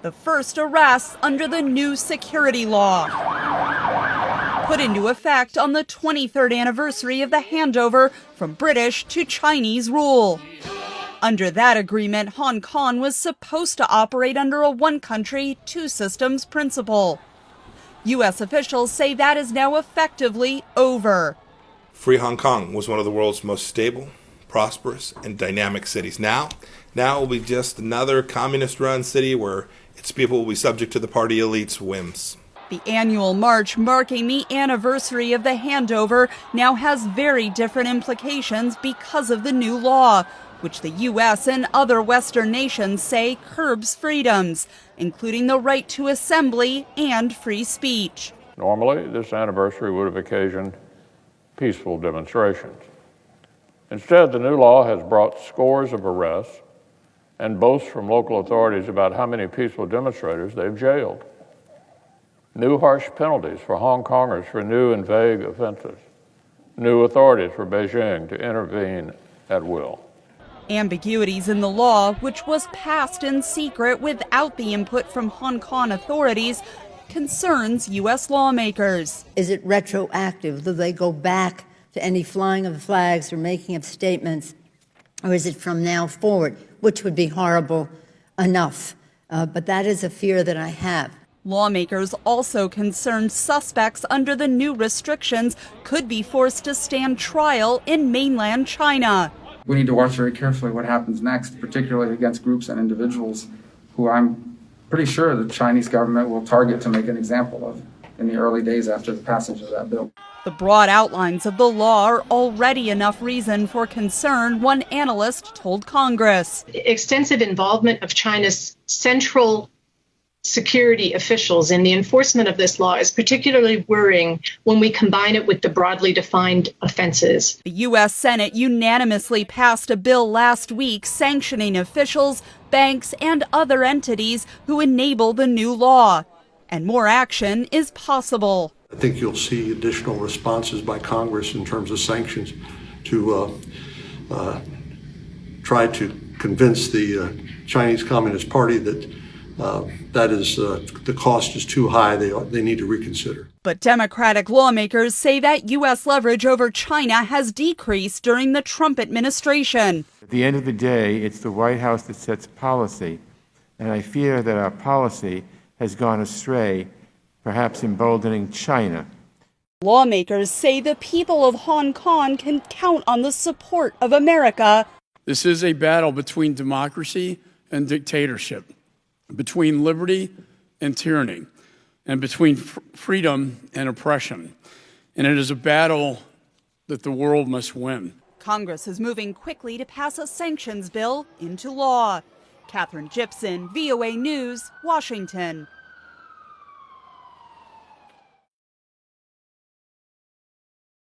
the first arrests under the new security law, put into effect on the 23rd anniversary of the handover from British to Chinese rule. Under that agreement, Hong Kong was supposed to operate under a one country, two systems principle. U.S. officials say that is now effectively over. Free Hong Kong was one of the world's most stable, prosperous, and dynamic cities. Now it will be just another communist-run city where its people will be subject to the party elite's whims. The annual march marking the anniversary of the handover now has very different implications because of the new law, which the U.S. and other Western nations say curbs freedoms, including the right to assembly and free speech. Normally, this anniversary would have occasioned peaceful demonstrations. Instead, the new law has brought scores of arrests and boasts from local authorities about how many peaceful demonstrators they've jailed. New harsh penalties for Hong Kongers for new and vague offenses. New authorities for Beijing to intervene at will. Ambiguities in the law, which was passed in secret without the input from Hong Kong authorities, concerns U.S. lawmakers. Is it retroactive? Do they go back to any flying of flags or making of statements? Or is it from now forward, which would be horrible enough? But that is a fear that I have. Lawmakers also concerned suspects under the new restrictions could be forced to stand trial in mainland China. We need to watch very carefully what happens next, particularly against groups and individuals who I'm pretty sure the Chinese government will target to make an example of in the early days after the passage of that bill. The broad outlines of the law are already enough reason for concern, one analyst told Congress. Extensive involvement of China's central security officials in the enforcement of this law is particularly worrying when we combine it with the broadly defined offenses. The U.S. Senate unanimously passed a bill last week sanctioning officials, banks, and other entities who enable the new law. And more action is possible. I think you'll see additional responses by Congress in terms of sanctions to try to convince the Chinese Communist Party that the cost is too high. They need to reconsider. But Democratic lawmakers say that U.S. leverage over China has decreased during the Trump administration. At the end of the day, it's the White House that sets policy, and I fear that our policy has gone astray, perhaps emboldening China. Lawmakers say the people of Hong Kong can count on the support of America. This is a battle between democracy and dictatorship, between liberty and tyranny, and between freedom and oppression. And it is a battle that the world must win. Congress is moving quickly to pass a sanctions bill into law. Catherine Gibson, VOA News, Washington.